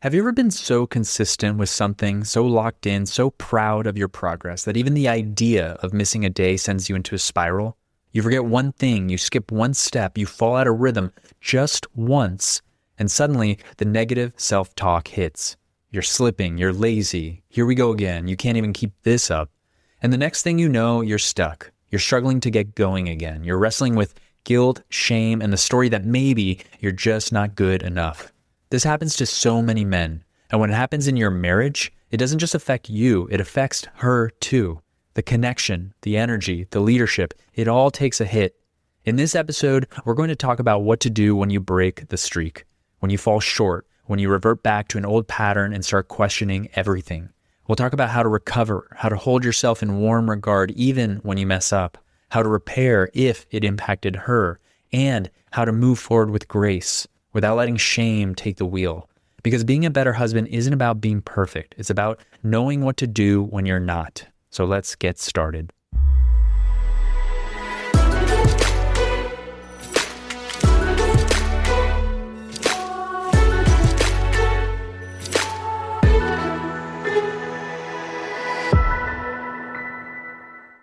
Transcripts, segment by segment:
Have you ever been so consistent with something, so locked in, so proud of your progress that even the idea of missing a day sends you into a spiral? You forget one thing, you skip one step, you fall out of rhythm just once, and suddenly the negative self-talk hits. You're slipping, you're lazy, here we go again, you can't even keep this up. And the next thing you know, you're stuck. You're struggling to get going again. You're wrestling with guilt, shame, and the story that maybe you're just not good enough. This happens to so many men. And when it happens in your marriage, it doesn't just affect you, it affects her too. The connection, the energy, the leadership, it all takes a hit. In this episode, we're going to talk about what to do when you break the streak, when you fall short, when you revert back to an old pattern and start questioning everything. We'll talk about how to recover, how to hold yourself in warm regard even when you mess up, how to repair if it impacted her, and how to move forward with grace without letting shame take the wheel. Because being a better husband isn't about being perfect. It's about knowing what to do when you're not. So let's get started.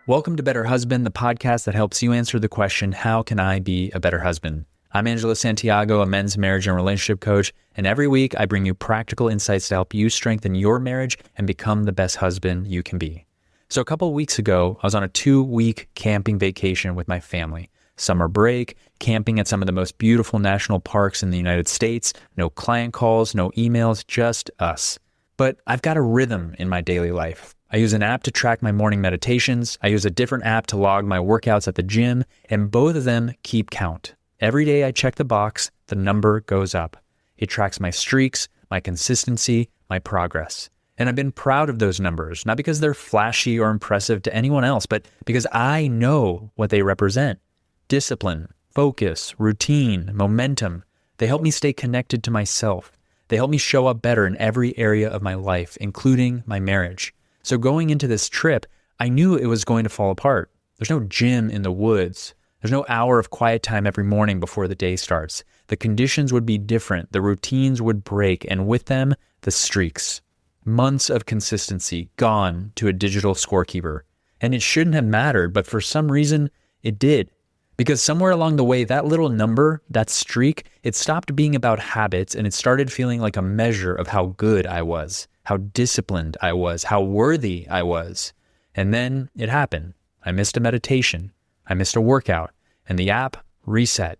Welcome to Better Husband, the podcast that helps you answer the question, how can I be a better husband? I'm Angelo Santiago, a men's marriage and relationship coach, and every week I bring you practical insights to help you strengthen your marriage and become the best husband you can be. So a couple of weeks ago, I was on a 2-week camping vacation with my family. Summer break, camping at some of the most beautiful national parks in the United States, no client calls, no emails, just us. But I've got a rhythm in my daily life. I use an app to track my morning meditations. I use a different app to log my workouts at the gym, and both of them keep count. Every day I check the box, the number goes up. It tracks my streaks, my consistency, my progress. And I've been proud of those numbers, not because they're flashy or impressive to anyone else, but because I know what they represent. Discipline, focus, routine, momentum. They help me stay connected to myself. They help me show up better in every area of my life, including my marriage. So going into this trip, I knew it was going to fall apart. There's no gym in the woods. There's no hour of quiet time every morning before the day starts. The conditions would be different. The routines would break, and with them, the streaks. Months of consistency gone to a digital scorekeeper. And it shouldn't have mattered, but for some reason, it did. Because somewhere along the way, that little number, that streak, it stopped being about habits and it started feeling like a measure of how good I was, how disciplined I was, how worthy I was. And then it happened. I missed a meditation. I missed a workout. And the app reset.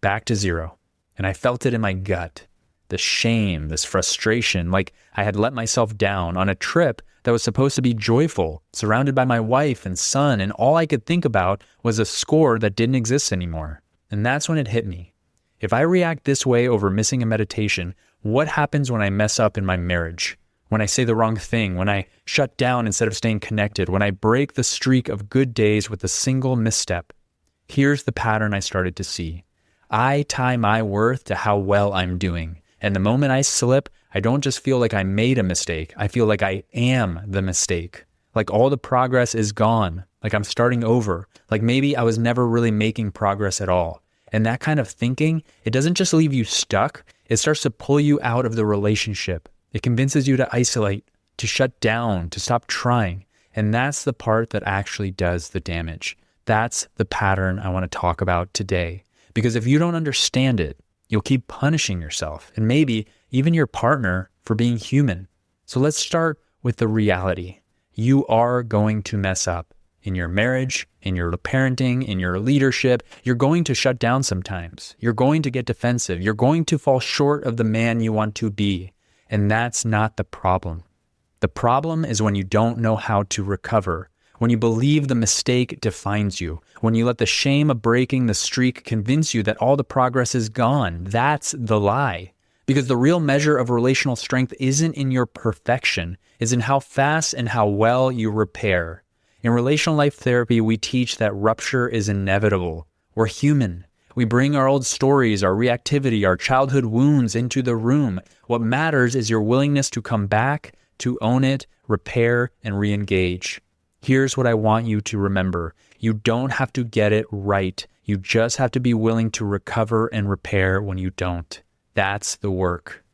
Back to zero. And I felt it in my gut. The shame, this frustration, like I had let myself down on a trip that was supposed to be joyful, surrounded by my wife and son, and all I could think about was a score that didn't exist anymore. And that's when it hit me. If I react this way over missing a meditation, what happens when I mess up in my marriage? When I say the wrong thing, when I shut down instead of staying connected, when I break the streak of good days with a single misstep? Here's the pattern I started to see. I tie my worth to how well I'm doing. And the moment I slip, I don't just feel like I made a mistake. I feel like I am the mistake. Like all the progress is gone. Like I'm starting over. Like maybe I was never really making progress at all. And that kind of thinking, it doesn't just leave you stuck. It starts to pull you out of the relationship. It convinces you to isolate, to shut down, to stop trying. And that's the part that actually does the damage. That's the pattern I want to talk about today. Because if you don't understand it, you'll keep punishing yourself and maybe even your partner for being human. So let's start with the reality. You are going to mess up in your marriage, in your parenting, in your leadership. You're going to shut down sometimes. You're going to get defensive. You're going to fall short of the man you want to be. And that's not the problem. The problem is when you don't know how to recover. When you believe the mistake defines you, when you let the shame of breaking the streak convince you that all the progress is gone, that's the lie. Because the real measure of relational strength isn't in your perfection, it's in how fast and how well you repair. In relational life therapy, we teach that rupture is inevitable. We're human. We bring our old stories, our reactivity, our childhood wounds into the room. What matters is your willingness to come back, to own it, repair, and re-engage. Here's what I want you to remember. You don't have to get it right. You just have to be willing to recover and repair when you don't. That's the work.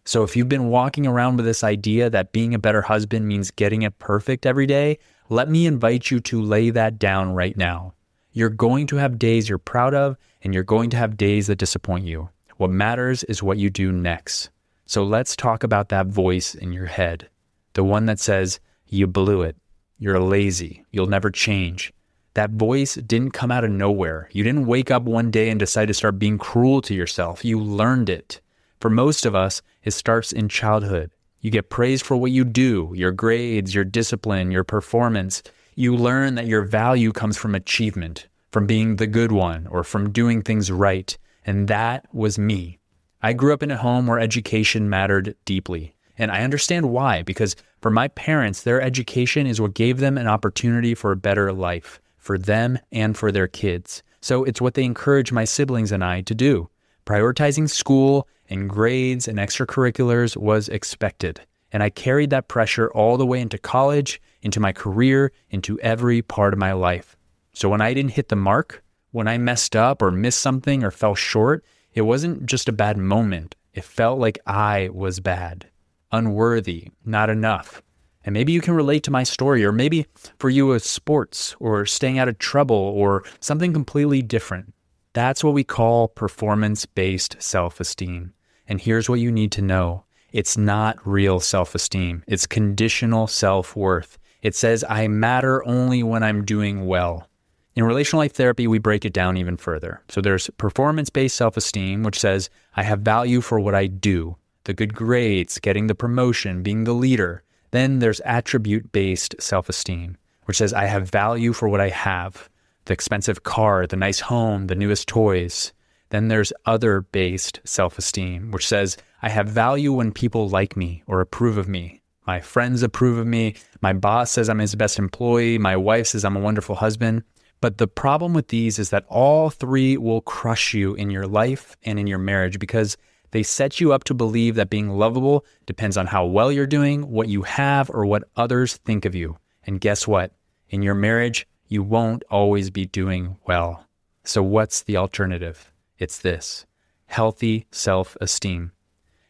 So if you've been walking around with this idea that being a better husband means getting it perfect every day, let me invite you to lay that down right now. You're going to have days you're proud of, and you're going to have days that disappoint you. What matters is what you do next. So let's talk about that voice in your head. The one that says, you blew it. You're lazy. You'll never change. That voice didn't come out of nowhere. You didn't wake up one day and decide to start being cruel to yourself. You learned it. For most of us, it starts in childhood. You get praised for what you do, your grades, your discipline, your performance. You learn that your value comes from achievement, from being the good one, or from doing things right. And that was me. I grew up in a home where education mattered deeply. And I understand why, because for my parents, their education is what gave them an opportunity for a better life, for them and for their kids. So it's what they encourage my siblings and I to do. Prioritizing school and grades and extracurriculars was expected. And I carried that pressure all the way into college, into my career, into every part of my life. So when I didn't hit the mark, when I messed up or missed something or fell short, it wasn't just a bad moment. It felt like I was bad, unworthy, not enough. And maybe you can relate to my story, or maybe for you it's sports or staying out of trouble or something completely different. That's what we call performance-based self-esteem. And here's what you need to know. It's not real self-esteem. It's conditional self-worth. It says, I matter only when I'm doing well. In relational life therapy, we break it down even further. So there's performance-based self-esteem, which says, I have value for what I do, the good grades, getting the promotion, being the leader. Then there's attribute-based self-esteem, which says, I have value for what I have, the expensive car, the nice home, the newest toys. Then there's other-based self-esteem, which says, I have value when people like me or approve of me. My friends approve of me. My boss says I'm his best employee. My wife says I'm a wonderful husband. But the problem with these is that all three will crush you in your life and in your marriage because they set you up to believe that being lovable depends on how well you're doing, what you have, or what others think of you. And guess what? In your marriage, you won't always be doing well. So what's the alternative? It's this: healthy self-esteem.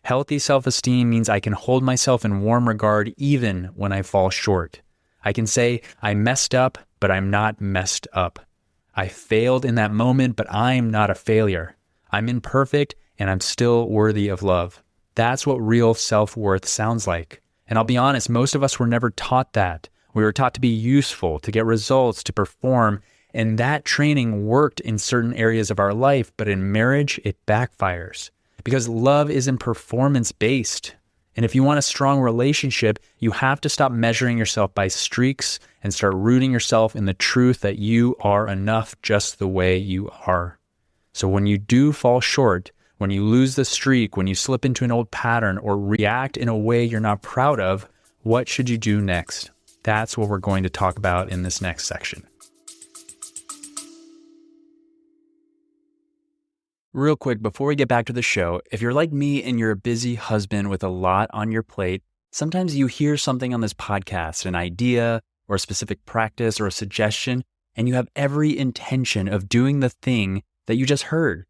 Healthy self-esteem means I can hold myself in warm regard even when I fall short. I can say, I messed up, but I'm not messed up. I failed in that moment, but I'm not a failure. I'm imperfect, and I'm still worthy of love. That's what real self-worth sounds like. And I'll be honest, most of us were never taught that. We were taught to be useful, to get results, to perform, and that training worked in certain areas of our life, but in marriage, it backfires. Because love isn't performance-based. And if you want a strong relationship, you have to stop measuring yourself by streaks and start rooting yourself in the truth that you are enough just the way you are. So when you do fall short, when you lose the streak, when you slip into an old pattern or react in a way you're not proud of, what should you do next? That's what we're going to talk about in this next section. Real quick, before we get back to the show, if you're like me and you're a busy husband with a lot on your plate, sometimes you hear something on this podcast, an idea or a specific practice or a suggestion, and you have every intention of doing the thing that you just heard.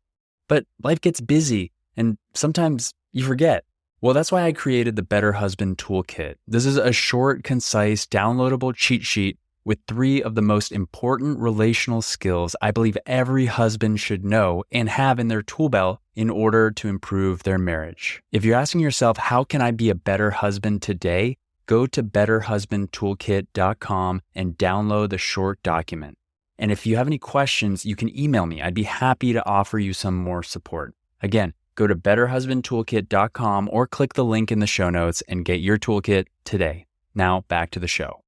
But life gets busy and sometimes you forget. Well, that's why I created the Better Husband Toolkit. This is a short, concise, downloadable cheat sheet with 3 of the most important relational skills I believe every husband should know and have in their tool belt in order to improve their marriage. If you're asking yourself, how can I be a better husband today? Go to betterhusbandtoolkit.com and download the short document. And if you have any questions, you can email me. I'd be happy to offer you some more support. Again, go to betterhusbandtoolkit.com or click the link in the show notes and get your toolkit today. Now back to the show.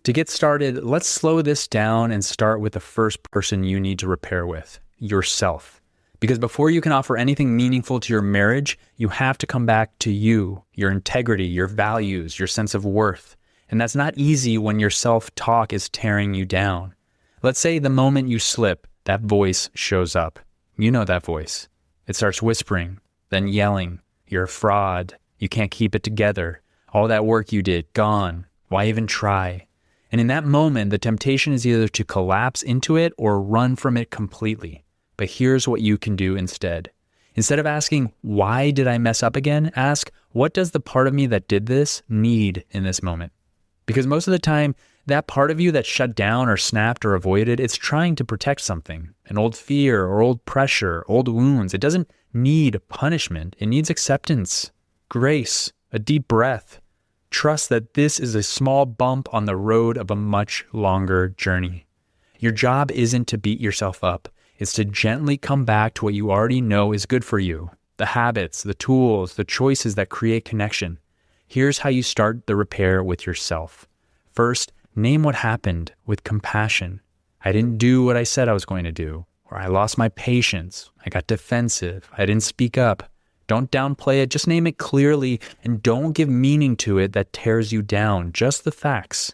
To get started, let's slow this down and start with the first person you need to repair with, yourself. Because before you can offer anything meaningful to your marriage, you have to come back to you, your integrity, your values, your sense of worth. And that's not easy when your self-talk is tearing you down. Let's say the moment you slip, that voice shows up. You know that voice. It starts whispering, then yelling, you're a fraud, you can't keep it together, all that work you did, gone, why even try? And in that moment, the temptation is either to collapse into it or run from it completely. But here's what you can do instead. Instead of asking, why did I mess up again? Ask, what does the part of me that did this need in this moment? Because most of the time, that part of you that shut down or snapped or avoided, it's trying to protect something, an old fear or old pressure, old wounds. It doesn't need punishment. It needs acceptance, grace, a deep breath. Trust that this is a small bump on the road of a much longer journey. Your job isn't to beat yourself up. It's to gently come back to what you already know is good for you. The habits, the tools, the choices that create connection. Here's how you start the repair with yourself. First, name what happened with compassion. I didn't do what I said I was going to do, or I lost my patience. I got defensive. I didn't speak up. Don't downplay it. Just name it clearly and don't give meaning to it that tears you down. Just the facts.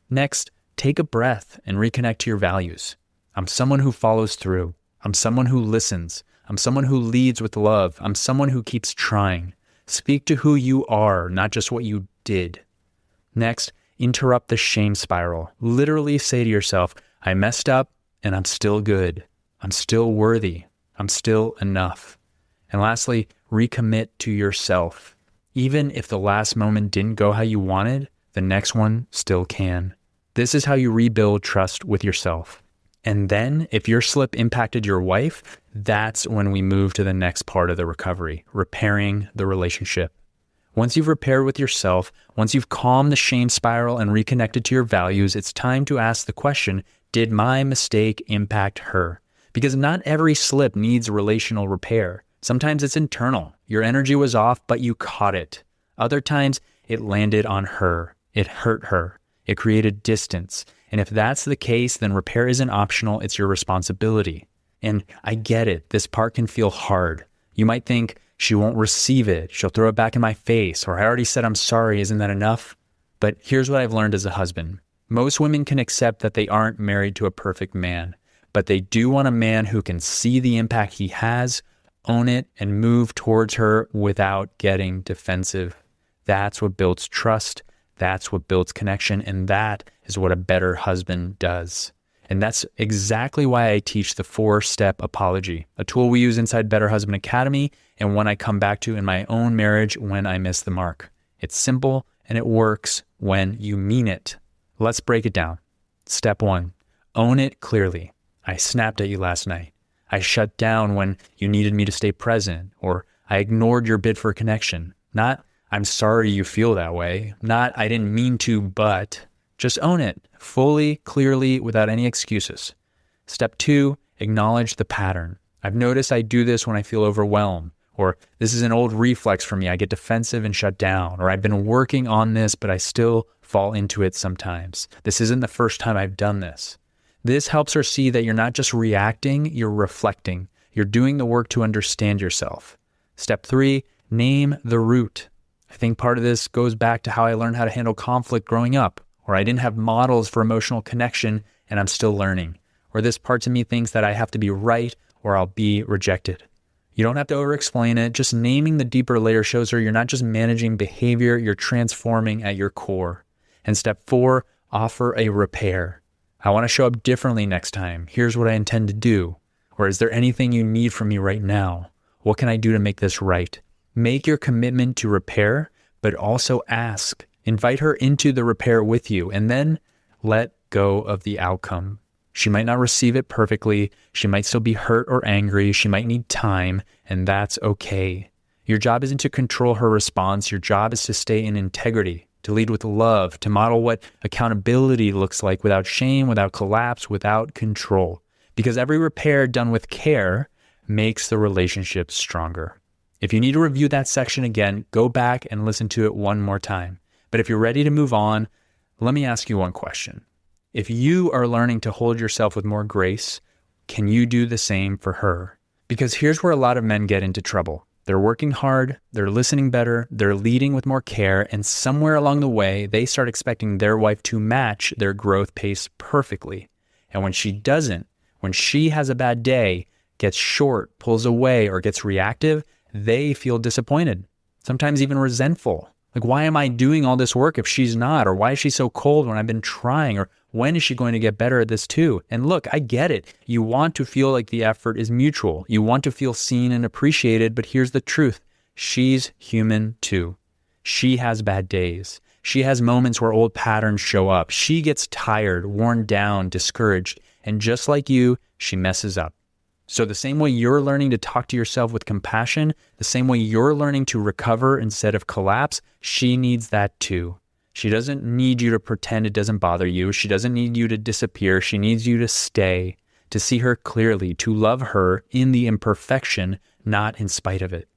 Next, take a breath and reconnect to your values. I'm someone who follows through. I'm someone who listens. I'm someone who leads with love. I'm someone who keeps trying. Speak to who you are, not just what you did. Next, interrupt the shame spiral. Literally say to yourself, I messed up and I'm still good. I'm still worthy. I'm still enough. And lastly, recommit to yourself. Even if the last moment didn't go how you wanted, the next one still can. This is how you rebuild trust with yourself. And then if your slip impacted your wife, that's when we move to the next part of the recovery, repairing the relationship. Once you've repaired with yourself, once you've calmed the shame spiral and reconnected to your values, it's time to ask the question, did my mistake impact her? Because not every slip needs relational repair. Sometimes it's internal. Your energy was off, but you caught it. Other times it landed on her. It hurt her. It created distance. And if that's the case, then repair isn't optional, it's your responsibility. And I get it, this part can feel hard. You might think, she won't receive it, she'll throw it back in my face, or I already said I'm sorry, isn't that enough? But here's what I've learned as a husband. Most women can accept that they aren't married to a perfect man, but they do want a man who can see the impact he has, own it, and move towards her without getting defensive. That's what builds trust. That's what builds connection, and that is what a better husband does. And that's exactly why I teach the 4-step apology, a tool we use inside Better Husband Academy and one I come back to in my own marriage when I miss the mark. It's simple and it works when you mean it. Let's break it down. Step 1, own it clearly. I snapped at you last night. I shut down when you needed me to stay present, or I ignored your bid for connection. Not, I'm sorry you feel that way. Not, I didn't mean to, but just own it fully, clearly, without any excuses. Step 2, acknowledge the pattern. I've noticed I do this when I feel overwhelmed, or this is an old reflex for me. I get defensive and shut down, or I've been working on this, but I still fall into it sometimes. This isn't the first time I've done this. This helps her see that you're not just reacting, you're reflecting. You're doing the work to understand yourself. Step 3, name the root. I think part of this goes back to how I learned how to handle conflict growing up, or I didn't have models for emotional connection and I'm still learning, or this part of me thinks that I have to be right or I'll be rejected. You don't have to over-explain it. Just naming the deeper layer shows her you're not just managing behavior, you're transforming at your core. And step 4, offer a repair. I want to show up differently next time. Here's what I intend to do. Or is there anything you need from me right now? What can I do to make this right? Make your commitment to repair, but also ask. Invite her into the repair with you, and then let go of the outcome. She might not receive it perfectly. She might still be hurt or angry. She might need time, and that's okay. Your job isn't to control her response. Your job is to stay in integrity, to lead with love, to model what accountability looks like without shame, without collapse, without control. Because every repair done with care makes the relationship stronger. If you need to review that section again, go back and listen to it one more time. But if you're ready to move on, let me ask you one question. If you are learning to hold yourself with more grace, can you do the same for her? Because here's where a lot of men get into trouble. They're working hard, they're listening better, they're leading with more care, and somewhere along the way, they start expecting their wife to match their growth pace perfectly. And when she doesn't, when she has a bad day, gets short, pulls away, or gets reactive, they feel disappointed, sometimes even resentful. Like, why am I doing all this work if she's not? Or why is she so cold when I've been trying? Or When is she going to get better at this too? And look, I get it. You want to feel like the effort is mutual. You want to feel seen and appreciated, but here's the truth. She's human too. She has bad days. She has moments where old patterns show up. She gets tired, worn down, discouraged. And just like you, she messes up. So the same way you're learning to talk to yourself with compassion, the same way you're learning to recover instead of collapse, she needs that too. She doesn't need you to pretend it doesn't bother you. She doesn't need you to disappear. She needs you to stay, to see her clearly, to love her in the imperfection, not in spite of it.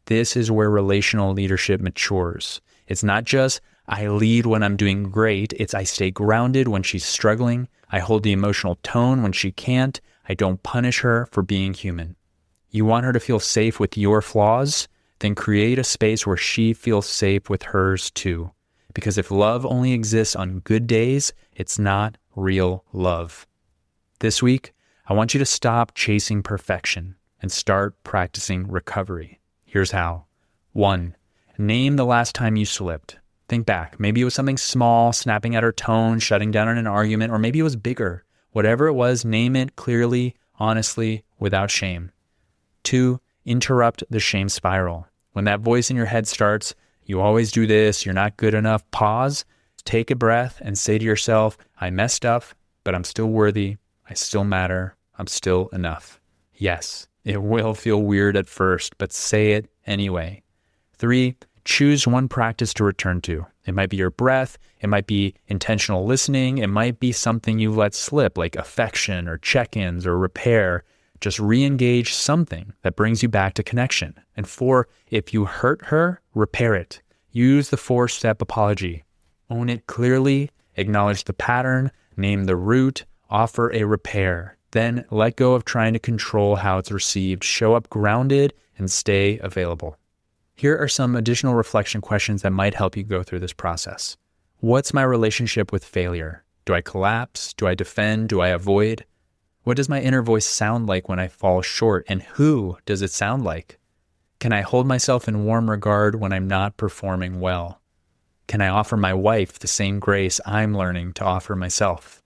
This is where relational leadership matures. It's not just, I lead when I'm doing great. It's I stay grounded when she's struggling. I hold the emotional tone when she can't. I don't punish her for being human. You want her to feel safe with your flaws? Then create a space where she feels safe with hers too. Because if love only exists on good days, it's not real love. This week, I want you to stop chasing perfection and start practicing recovery. Here's how. 1, name the last time you slipped. Think back. Maybe it was something small, snapping at her tone, shutting down in an argument, or maybe it was bigger. Whatever it was, name it clearly, honestly, without shame. 2, interrupt the shame spiral. When that voice in your head starts, you always do this, you're not good enough, pause, take a breath and say to yourself, I messed up, but I'm still worthy, I still matter, I'm still enough. Yes, it will feel weird at first, but say it anyway. 3, choose one practice to return to. It might be your breath, it might be intentional listening, it might be something you let slip like affection or check-ins or repair. Just re-engage something that brings you back to connection. And 4, if you hurt her, repair it. Use the 4-step apology. Own it clearly, acknowledge the pattern, name the root, offer a repair. Then let go of trying to control how it's received. Show up grounded and stay available. Here are some additional reflection questions that might help you go through this process. What's my relationship with failure? Do I collapse? Do I defend? Do I avoid? What does my inner voice sound like when I fall short, and who does it sound like? Can I hold myself in warm regard when I'm not performing well? Can I offer my wife the same grace I'm learning to offer myself?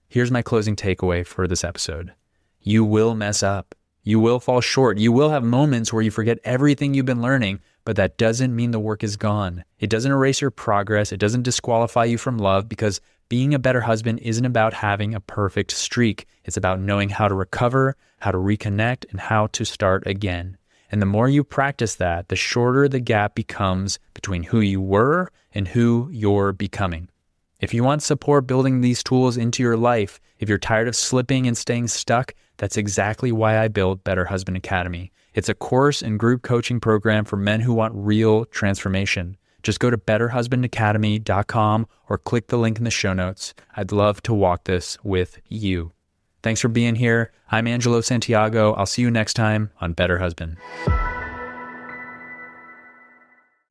Here's my closing takeaway for this episode. You will mess up. You will fall short. You will have moments where you forget everything you've been learning, but that doesn't mean the work is gone. It doesn't erase your progress. It doesn't disqualify you from love, because being a better husband isn't about having a perfect streak. It's about knowing how to recover, how to reconnect, and how to start again. And the more you practice that, the shorter the gap becomes between who you were and who you're becoming. If you want support building these tools into your life, if you're tired of slipping and staying stuck, that's exactly why I built Better Husband Academy. It's a course and group coaching program for men who want real transformation. Just go to betterhusbandacademy.com or click the link in the show notes. I'd love to walk this with you. Thanks for being here. I'm Angelo Santiago. I'll see you next time on Better Husband.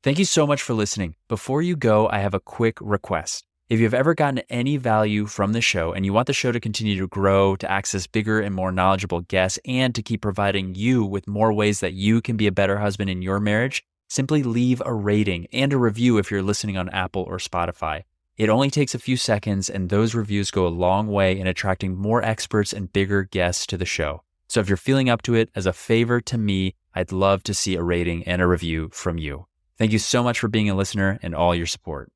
Thank you so much for listening. Before you go, I have a quick request. If you've ever gotten any value from the show and you want the show to continue to grow, to access bigger and more knowledgeable guests, and to keep providing you with more ways that you can be a better husband in your marriage, simply leave a rating and a review if you're listening on Apple or Spotify. It only takes a few seconds, and those reviews go a long way in attracting more experts and bigger guests to the show. So if you're feeling up to it, as a favor to me, I'd love to see a rating and a review from you. Thank you so much for being a listener and all your support.